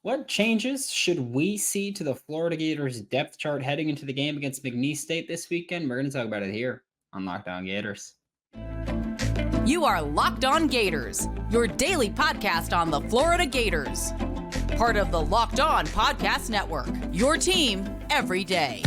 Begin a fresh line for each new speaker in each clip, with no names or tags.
What changes should we see to the Florida Gators depth chart heading into the game against McNeese State this weekend? We're going to talk about it here on Locked On Gators.
You are Locked On Gators, your daily podcast on the Florida Gators. Part of the Locked On Podcast Network, your team every day.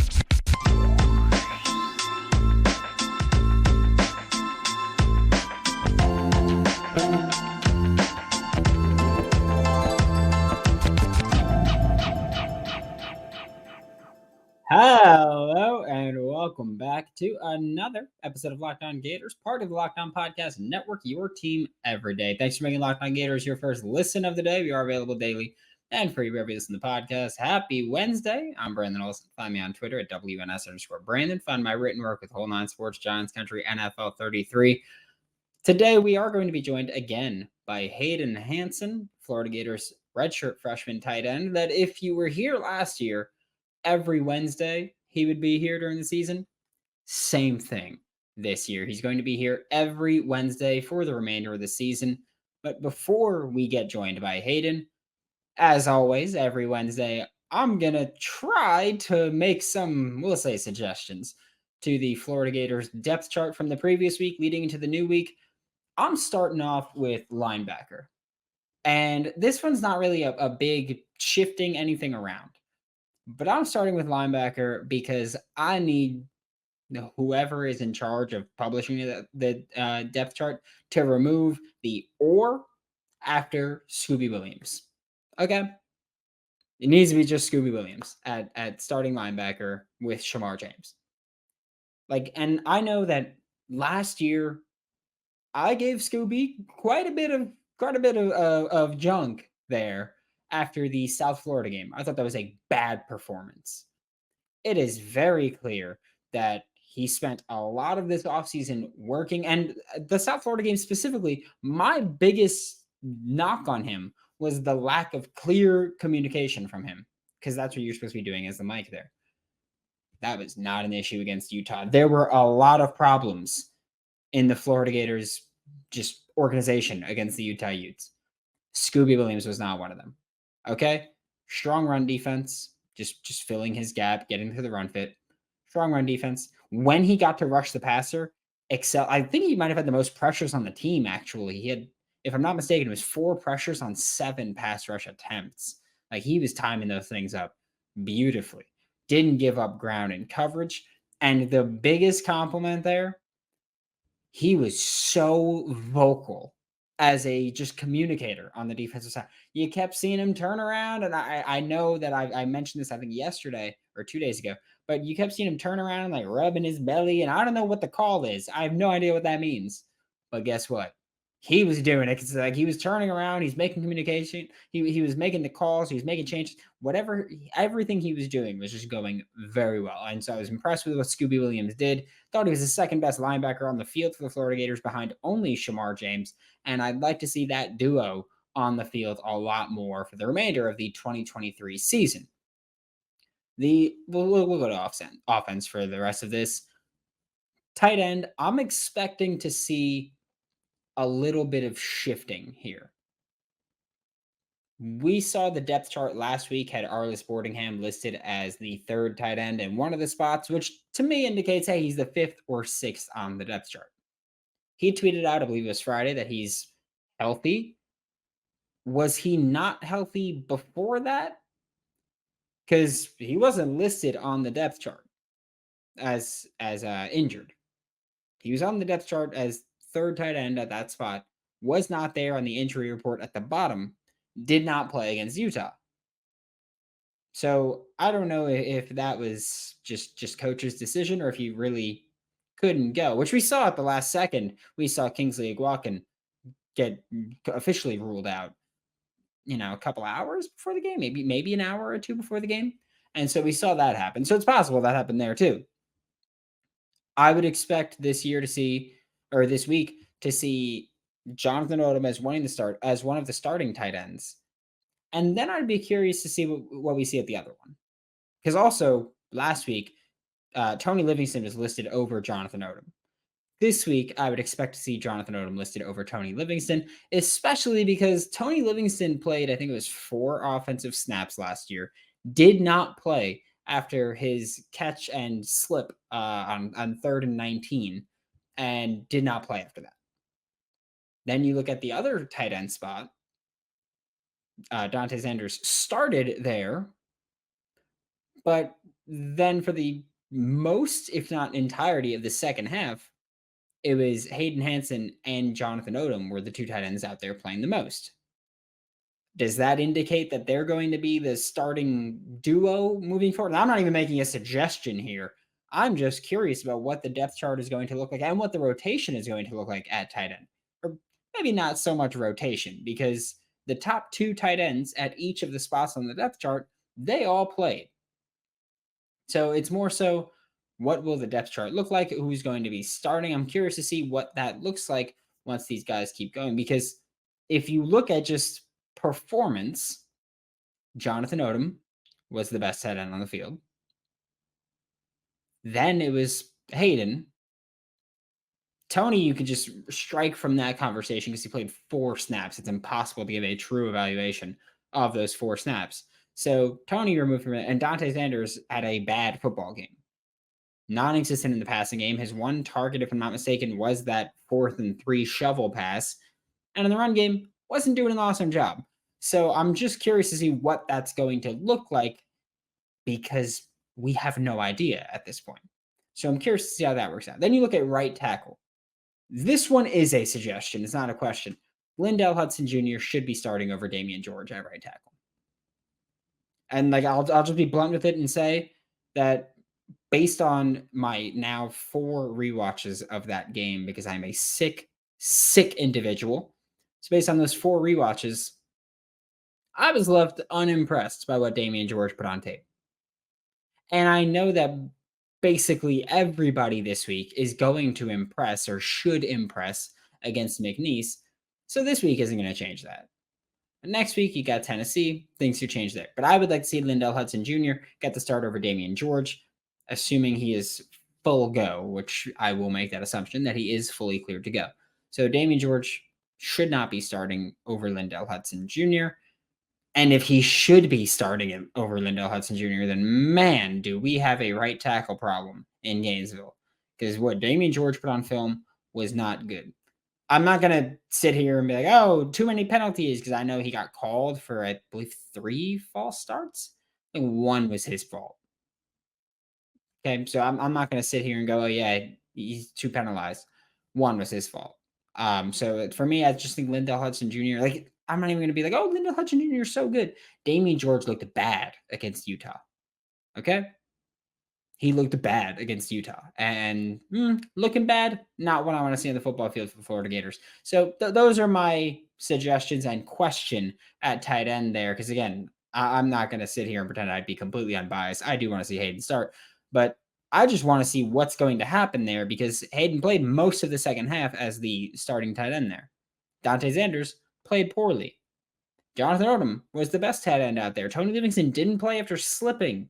Hello and welcome back to another episode of Locked On Gators, part of the Locked On Podcast Network, your team every day. Thanks for making Locked On Gators your first listen of the day. We are available daily and free wherever you listen to the podcast. Happy Wednesday. I'm Brandon Olsen. Find me on Twitter at WNS_Brandon. Find my written work with Whole Nine Sports, Giants Country, NFL 33. Today, we are going to be joined again by Hayden Hansen, Florida Gators redshirt freshman tight end, that if you were here last year, every Wednesday he would be here during the season. Same thing this year. He's going to be here every Wednesday for the remainder of the season. But before we get joined by Hayden, as always, every Wednesday, I'm going to try to make some, we'll say, suggestions to the Florida Gators depth chart from the previous week leading into the new week. I'm starting off with linebacker. And this one's not really a big shifting anything around. But I'm starting with linebacker because I need whoever is in charge of publishing the depth chart to remove the "or" after Scooby Williams. Okay? It needs to be just Scooby Williams at starting linebacker with Shamar James. And I know that last year I gave Scooby quite a bit of junk there after the South Florida game. I thought that was a bad performance. It is very clear that he spent a lot of this offseason working, and the South Florida game specifically, my biggest knock on him was the lack of clear communication from him, because that's what you're supposed to be doing as the mic there. That was not an issue against Utah. There were a lot of problems in the Florida Gators just organization against the Utah Utes. Scooby Williams was not one of them. Okay, strong run defense, just filling his gap, getting to the run fit. Strong run defense. When he got to rush the passer, excel. I think he might have had the most pressures on the team, actually. He had, if I'm not mistaken, it was 4 pressures on 7 pass rush attempts. He was timing those things up beautifully. Didn't give up ground in coverage. And the biggest compliment there, he was so vocal as a just communicator on the defensive side. You kept seeing him turn around, and I know that I mentioned this, I think, yesterday or 2 days ago, but you kept seeing him turn around, rubbing his belly, and I don't know what the call is. I have no idea what that means. But guess what? He was doing it. It's he was turning around. He's making communication. He was making the calls. He was making changes. Everything he was doing was just going very well. And so I was impressed with what Scooby Williams did. Thought he was the second best linebacker on the field for the Florida Gators behind only Shamar James. And I'd like to see that duo on the field a lot more for the remainder of the 2023 season. We'll go to offense for the rest of this. Tight end, I'm expecting to see a little bit of shifting here. We saw the depth chart last week had Arlis Boardingham listed as the 3rd tight end in one of the spots, which to me indicates, hey, he's the 5th or 6th on the depth chart. He tweeted out, I believe it was Friday, that he's healthy. Was he not healthy before that? Because he wasn't listed on the depth chart as injured. He was on the depth chart as 3rd tight end at that spot, was not there on the injury report at the bottom, did not play against Utah. So I don't know if that was just coach's decision or if he really couldn't go, which we saw at the last second. We saw Kingsley Iguacan get officially ruled out, a couple hours before the game, maybe an hour or 2 before the game. And so we saw that happen. So it's possible that happened there too. I would expect this week to see Jonathan Odom as one of the starting tight ends. And then I'd be curious to see what we see at the other one. Because also last week, Tony Livingston was listed over Jonathan Odom. This week, I would expect to see Jonathan Odom listed over Tony Livingston, especially because Tony Livingston played, I think it was 4 offensive snaps last year, did not play after his catch and slip on 3rd and 19, and did not play after that. Then you look at the other tight end spot. Dante Sanders started there, but then for the most, if not entirety of the second half, it was Hayden Hansen and Jonathan Odom were the 2 tight ends out there playing the most. Does that indicate that they're going to be the starting duo moving forward? And I'm not even making a suggestion here. I'm just curious about what the depth chart is going to look like and what the rotation is going to look like at tight end. Or maybe not so much rotation, because the top 2 tight ends at each of the spots on the depth chart, they all played. So it's more so, what will the depth chart look like? Who's going to be starting? I'm curious to see what that looks like once these guys keep going. Because if you look at just performance, Jonathan Odom was the best tight end on the field. Then it was Hayden. Tony, you could just strike from that conversation because he played 4 snaps. It's impossible to give a true evaluation of those 4 snaps. So Tony removed from it, and Dante Sanders had a bad football game. Non-existent in the passing game. His one target, if I'm not mistaken, was that 4th and 3 shovel pass. And in the run game, wasn't doing an awesome job. So I'm just curious to see what that's going to look like, because we have no idea at this point. So I'm curious to see how that works out. Then you look at right tackle. This one is a suggestion. It's not a question. Lindell Hudson Jr. should be starting over Damian George at right tackle. And I'll just be blunt with it and say that based on my now 4 rewatches of that game, because I'm a sick individual. So based on those 4 rewatches, I was left unimpressed by what Damian George put on tape. And I know that basically everybody this week is going to impress or should impress against McNeese. So this week isn't going to change that. Next week, you got Tennessee. Things could change there. But I would like to see Lindell Hudson Jr. get the start over Damian George, assuming he is full go, which I will make that assumption that he is fully cleared to go. So Damian George should not be starting over Lindell Hudson Jr. And if he should be starting it over Lindell Hudson Jr., then man, do we have a right tackle problem in Gainesville. Because what Damian George put on film was not good. I'm not going to sit here and be like, oh, too many penalties, because I know he got called for, I believe, 3 false starts. I think 1 was his fault. Okay, so I'm not going to sit here and go, oh, yeah, he's 2 penalized. 1 was his fault. So for me, I just think Lindell Hudson Jr., I'm not even going to be like, oh, Lindell Hudson Jr. is so good. Damian George looked bad against Utah. Okay? He looked bad against Utah, and looking bad, not what I want to see on the football field for the Florida Gators. So those are my suggestions and question at tight end there. Because again, I'm not going to sit here and pretend I'd be completely unbiased. I do want to see Hayden start, but I just want to see what's going to happen there, because Hayden played most of the second half as the starting tight end there. Dante Sanders played poorly. Jonathan Odom was the best tight end out there. Tony Livingston didn't play after slipping.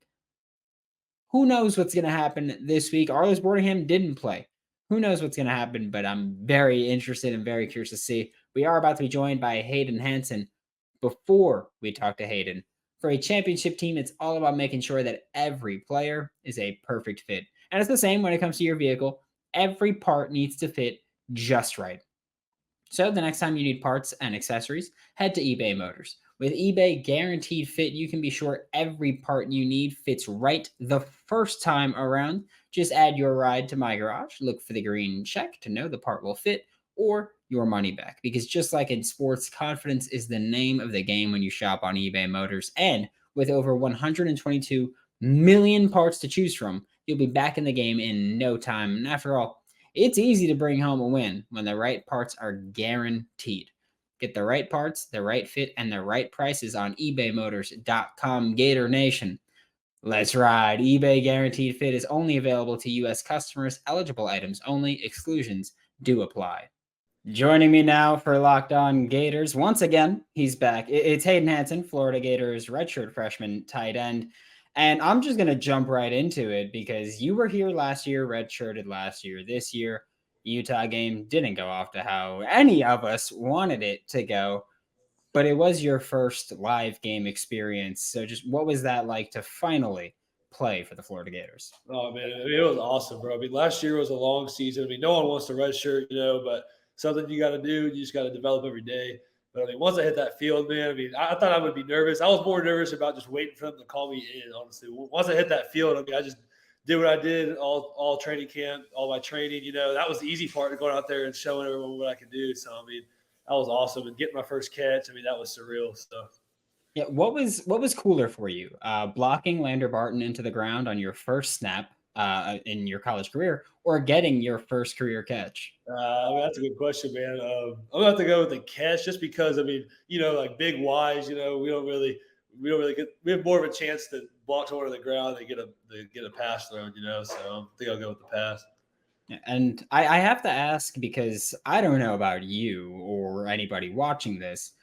Who knows what's going to happen this week? Arlis Boardingham didn't play. Who knows what's going to happen, but I'm very interested and very curious to see. We are about to be joined by Hayden Hansen. Before we talk to Hayden, for a championship team, it's all about making sure that every player is a perfect fit. And it's the same when it comes to your vehicle. Every part needs to fit just right. So the next time you need parts and accessories, head to eBay Motors. With eBay Guaranteed Fit, you can be sure every part you need fits right the first time around. Just add your ride to My Garage, look for the green check to know the part will fit, or your money back. Because just like in sports, confidence is the name of the game when you shop on eBay Motors. And with over 122 million parts to choose from, you'll be back in the game in no time. And after all, it's easy to bring home a win when the right parts are guaranteed. Get the right parts, the right fit, and the right prices on ebaymotors.com. Gator Nation, let's ride. eBay Guaranteed Fit is only available to U.S. customers. Eligible items only. Exclusions do apply. Joining me now for Locked On Gators, once again, he's back. It's Hayden Hansen, Florida Gators redshirt freshman tight end. And I'm just going to jump right into it, because you were here last year, redshirted last year. This year, Utah game didn't go off to how any of us wanted it to go, but it was your first live game experience. So just what was that like to finally play for the Florida Gators?
Oh man, it was awesome, bro. I mean, last year was a long season. I mean, no one wants to redshirt, but something you got to do. You just got to develop every day. But I mean, once I hit that field, man, I mean, I thought I would be nervous. I was more nervous about just waiting for them to call me in, honestly. Once I hit that field, I mean, I just did what I did all training camp, all my training. That was the easy part, going out there and showing everyone what I could do. So I mean, that was awesome. And getting my first catch, I mean, that was surreal. So.
Yeah, what was cooler for you? Blocking Lander Barton into the ground on your first snap in your college career, or getting your first career catch?
I mean, that's a good question, man. I'm gonna have to go with the catch, just because I mean, like big Ys, we don't really get. We have more of a chance to block someone to the ground and get a pass thrown, So I think I'll go with the pass.
And I have to ask, because I don't know about you or anybody watching this.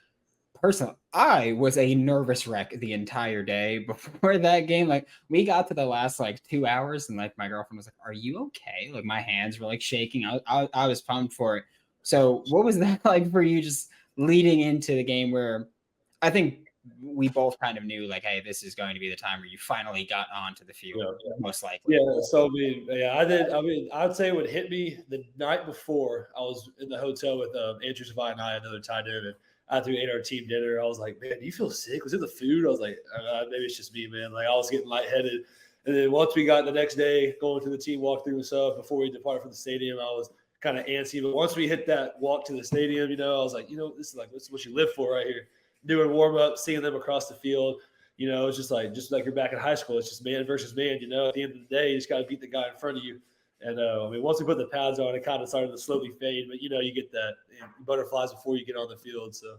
Personally, I was a nervous wreck the entire day before that game. Like, we got to the last 2 hours, and my girlfriend was like, "Are you okay?" Like, my hands were shaking. I was pumped for it. So what was that like for you, just leading into the game, where I think we both kind of knew hey, this is going to be the time where you finally got onto the field, most likely.
Yeah. So I mean, I did. I mean, I'd say it would hit me the night before. I was in the hotel with Andrew Savai and another tight end, and after we ate our team dinner, I was like, "Man, do you feel sick? Was it the food?" I was like, "Maybe it's just me, man." I was getting lightheaded. And then once we got the next day, going to the team walkthrough and stuff, before we departed from the stadium, I was kind of antsy. But once we hit that walk to the stadium, I was like, this is what you live for right here. Doing warm up, seeing them across the field, it's just like you're back in high school. It's just man versus man. At the end of the day, you just got to beat the guy in front of you. And I mean, once we put the pads on, it kind of started to slowly fade. But you get that butterflies before you get on the field. So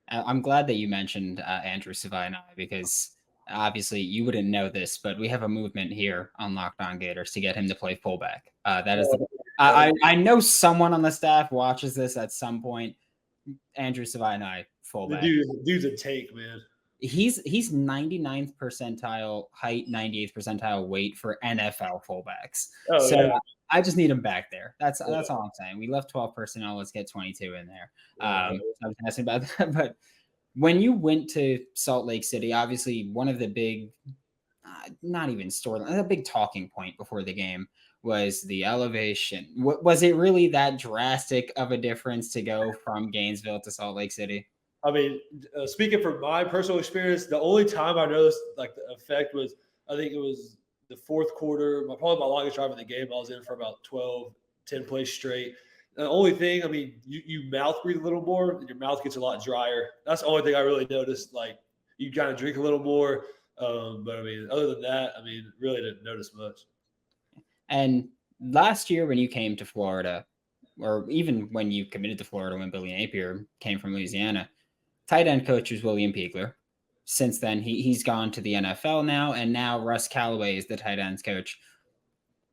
I'm glad that you mentioned Andrew Savai and I, because obviously you wouldn't know this, but we have a movement here on Locked On Gators to get him to play fullback. That is, I know someone on the staff watches this at some point. Andrew Savai and I, fullback.
The dude's a tank, man.
He's 99th percentile height, 98th percentile weight for NFL fullbacks. I just need him back there. That's all I'm saying. We left 12 personnel. Let's get 22 in there. I was asking about that. But when you went to Salt Lake City, obviously one of the big, not even storyline, a big talking point before the game was the elevation. Was it really that drastic of a difference to go from Gainesville to Salt Lake City?
I mean, speaking from my personal experience, the only time I noticed the effect was, I think it was the fourth quarter, probably my longest drive of the game. I was in for about 10 plays straight. The only thing, I mean, you mouth breathe a little more, and your mouth gets a lot drier. That's the only thing I really noticed. You kind of drink a little more. But I mean, other than that, I mean, really didn't notice much.
And last year when you came to Florida, or even when you committed to Florida when Billy Napier came from Louisiana, tight end coach was William Piegler. Since then, he's gone to the NFL now, and now Russ Callaway is the tight ends coach.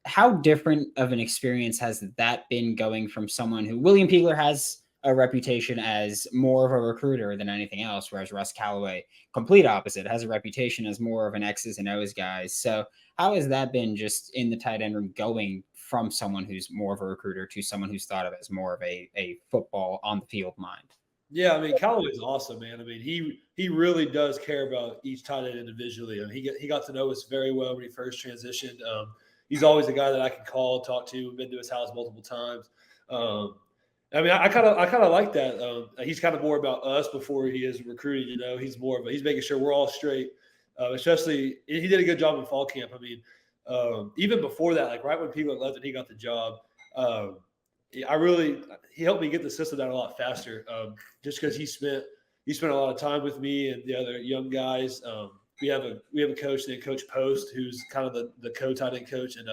How different of an experience has that been, going from someone who William Piegler has a reputation as more of a recruiter than anything else, whereas Russ Callaway, complete opposite, has a reputation as more of an X's and O's guy. So how has that been, just in the tight end room, going from someone who's more of a recruiter to someone who's thought of as more of a football on the field mind?
Yeah, I mean, Callaway's awesome, man. I mean, he really does care about each tight end individually. I mean, he got to know us very well when he first transitioned. He's always a guy that I can call, talk to. We've been to his house multiple times. I mean, I kind of like that. He's kind of more about us before he is recruiting. He's he's making sure we're all straight. Especially, he did a good job in fall camp. I mean, even before that, right when people left and he got the job, he helped me get the system down a lot faster. Just because he spent a lot of time with me and the other young guys. We have a coach named Coach Post, who's kind of the co-tight end coach, and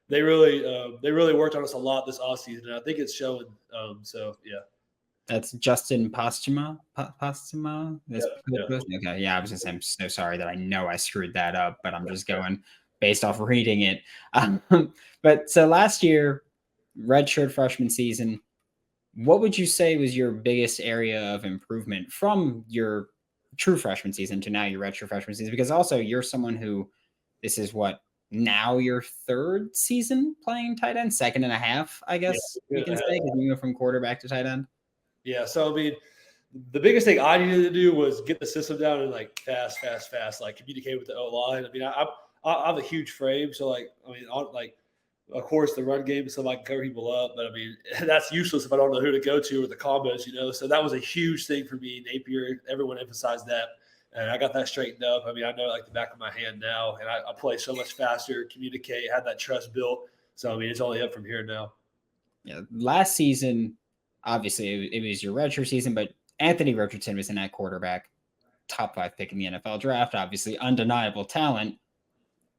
they really worked on us a lot this offseason, and I think it's showing. So yeah.
That's Justin Postuma.
Yeah.
Okay, yeah. I was gonna say, I'm so sorry that I know I screwed that up, but I'm just going based off reading it. But so last year, redshirt freshman season, what would you say was your biggest area of improvement from your true freshman season to now your redshirt freshman season? Because also you're someone who, this is what, now your third season playing tight end, second and a half, I guess we can say, because you go from quarterback to tight end.
Yeah. So, I mean, the biggest thing I needed to do was get the system down and like fast, like communicate with the O-line. I mean, I have a huge frame. So like, I mean, of course the run game is so I can cover people up, but I mean, that's useless if I don't know who to go to or the combos, So that was a huge thing for me. Napier, everyone emphasized that. And I got that straightened up. I mean, I know like the back of my hand now, and I play so much faster, communicate, had that trust built. So, I mean, it's only up from here now.
Yeah. Last season, obviously it was your redshirt season, but Anthony Richardson was in that quarterback, top 5 pick in the NFL draft, obviously undeniable talent.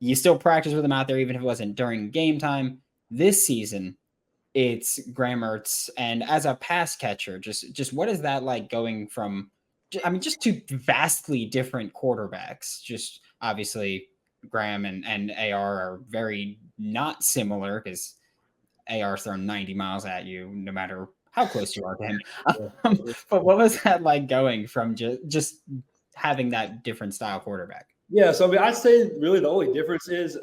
You still practice with him out there, even if it wasn't during game time. This season, it's Graham Mertz. And as a pass catcher, just what is that like going from, I mean, just two vastly different quarterbacks? Just obviously Graham and AR are very not similar because AR's throwing 90 miles at you, no matter how close you are to him. But what was that like going from just having that different style quarterback?
Yeah, so I mean, I'd say really the only difference is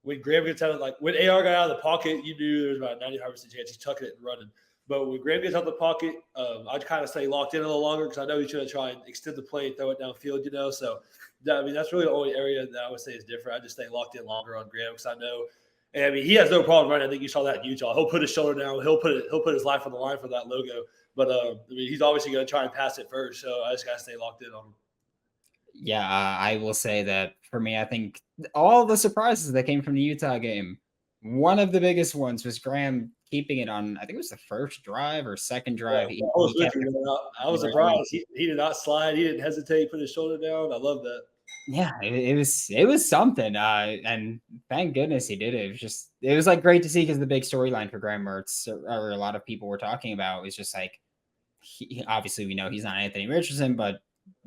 when Graham gets out of when AR got out of the pocket, you knew there was about a 95% chance he's tucking it and running. But when Graham gets out of the pocket, I'd kind of stay locked in a little longer because I know he's going to try and extend the play and throw it downfield, So, I mean, that's really the only area that I would say is different. I just stay locked in longer on Graham because I know. And I mean, he has no problem running. I think you saw that in Utah. He'll put his shoulder down. He'll put his life on the line for that logo. But I mean, he's obviously going to try and pass it first. So I just got to stay locked in on him.
Yeah, I will say that for me, I think all the surprises that came from the Utah game, one of the biggest ones was Graham keeping it on, I think it was the first drive or second drive.
Yeah, I was surprised. He did not slide. He didn't hesitate, put his shoulder down. I love that.
Yeah, it was something. And thank goodness he did it. It was like great to see because the big storyline for Graham Mertz, or a lot of people were talking about, was just like, obviously we know he's not Anthony Richardson, but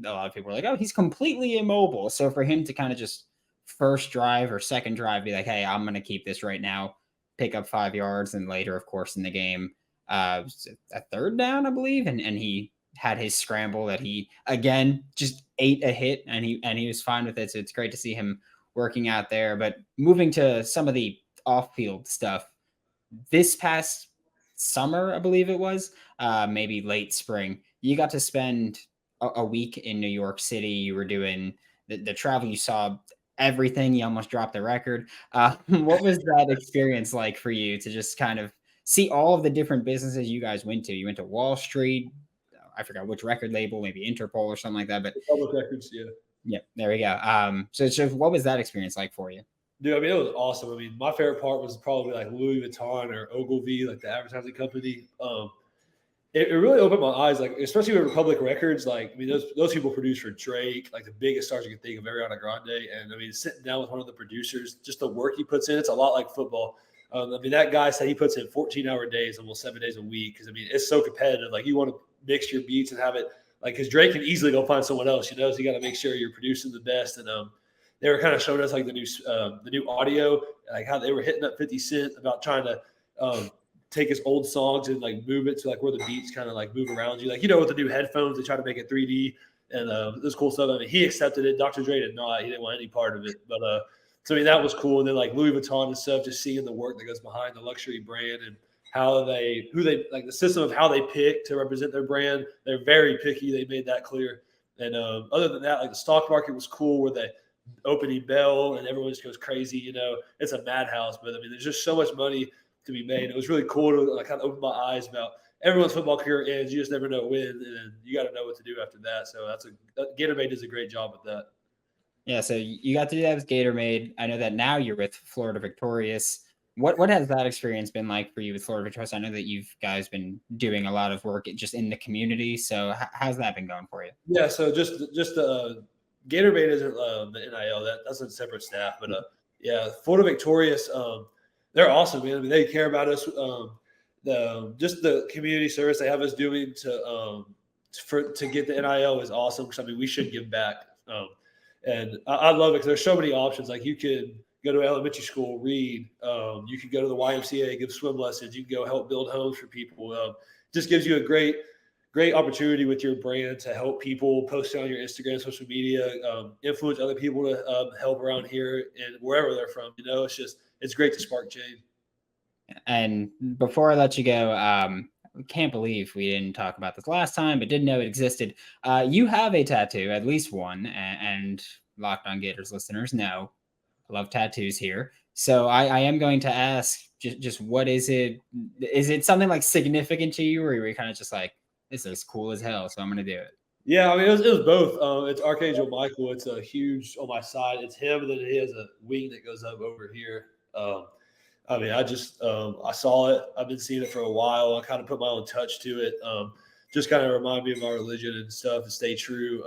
a lot of people were like, oh, he's completely immobile. So for him to kind of just first drive or second drive be like, hey, I'm going to keep this right now, pick up 5 yards, and later, of course, in the game, a third down, I believe, and he had his scramble that he again just ate a hit, and he was fine with it. So it's great to see him working out there. But moving to some of the off-field stuff, this past summer, I believe it was, maybe late spring, you got to spend a week in New York City. You were doing the travel. You saw everything. You almost dropped the record. What was that experience like for you to just kind of see all of the different businesses you guys went to? You went to Wall Street. I forgot which record label, maybe Interpol or something like that. But
Public Records, yeah.
Yeah, there we go. So what was that experience like for you?
Dude, I mean, it was awesome. I mean, my favorite part was probably like Louis Vuitton or Ogilvy, like the advertising company. It really opened my eyes, like especially with Republic Records. Like, I mean, those people produce for Drake, like the biggest stars you can think of, Ariana Grande. And I mean, sitting down with one of the producers, just the work he puts in, it's a lot like football. I mean, that guy said he puts in 14-hour days, almost 7 days a week. Because I mean, it's so competitive. Like, you want to mix your beats and have it, like, because Drake can easily go find someone else, So you got to make sure you're producing the best. And they were kind of showing us like the new audio, like how they were hitting up 50 Cent about trying to take his old songs and like move it to like where the beats kind of like move around you. Like, with the new headphones, they try to make it 3D and this cool stuff. I mean, he accepted it. Dr. Dre did not. He didn't want any part of it. But so I mean, that was cool. And then like Louis Vuitton and stuff, just seeing the work that goes behind the luxury brand and who they like, the system of how they pick to represent their brand. They're very picky. They made that clear. And other than that, like the stock market was cool where they opening bell and everyone just goes crazy. It's a madhouse. But I mean, there's just so much money to be made. It was really cool to like kind of open my eyes about everyone's football career ends. You just never know when, and you got to know what to do after that. So Gatorade does a great job with that.
Yeah, so you got to do that with Gatorade. I know that now you're with Florida Victorious. What has that experience been like for you with Florida Victorious? I know that you've guys been doing a lot of work just in the community. So how's that been going for you?
Yeah, so just Gatorade isn't the NIL. That's a separate staff. But yeah, Florida Victorious. They're awesome, man. I mean, they care about us. Just the community service they have us doing to get the NIL is awesome. Because I mean, we should give back. And I love it because there's so many options. Like, you could go to elementary school, read. You could go to the YMCA, give swim lessons. You can go help build homes for people. Just gives you a great great opportunity with your brand to help people post it on your Instagram, social media, influence other people to help around here and wherever they're from. It's great to spark change.
And before I let you go, can't believe we didn't talk about this last time, but didn't know it existed. You have a tattoo, at least one, and Locked On Gators listeners know I love tattoos here. So I am going to ask just what is it? Is it something like significant to you, or are you kind of just like, this is cool as hell, so I'm going to do it?
Yeah, I mean, it was both. It's Archangel Michael. It's a huge on my side. It's him, and then he has a wing that goes up over here. I mean, I saw it. I've been seeing it for a while. I kind of put my own touch to it. Just kind of remind me of my religion and stuff and stay true.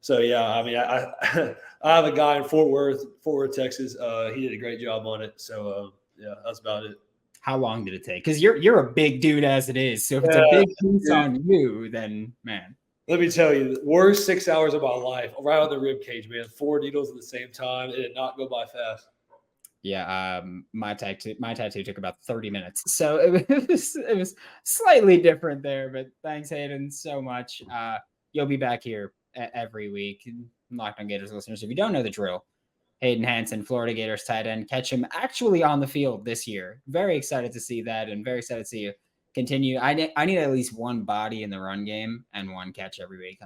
So yeah, I mean, I I have a guy in Fort Worth, Texas. He did a great job on it. So yeah, that's about it.
How long did it take? Because you're a big dude as it is. So if it's a big piece on you, then man.
Let me tell you, the worst 6 hours of my life, right on the rib cage, man. 4 needles at the same time. It did not go by fast.
Yeah, my tattoo took about 30 minutes, so it was slightly different there. But thanks, Hayden, so much. You'll be back here every week. Locked On Gators listeners, if you don't know the drill, Hayden Hansen, Florida Gators tight end, catch him actually on the field this year. Very excited to see that, and very excited to see you continue. I need at least one body in the run game and one catch every week.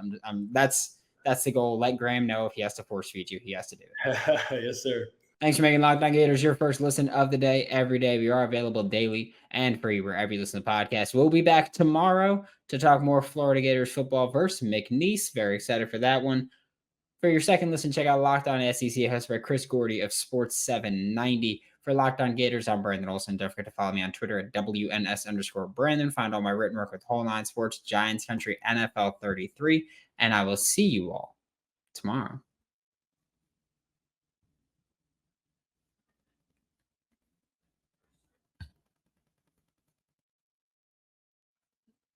That's the goal. Let Graham know if he has to force feed you, he has to do it.
Yes, sir.
Thanks for making Locked On Gators your first listen of the day every day. We are available daily and free wherever you listen to podcasts. We'll be back tomorrow to talk more Florida Gators football versus McNeese. Very excited for that one. For your second listen, check out Locked On SEC, hosted by Chris Gordy of Sports 790. For Locked On Gators, I'm Brandon Olsen. Don't forget to follow me on Twitter at WNS_Brandon. Find all my written work with Whole Nine Sports, Giants Country, NFL 33. And I will see you all tomorrow.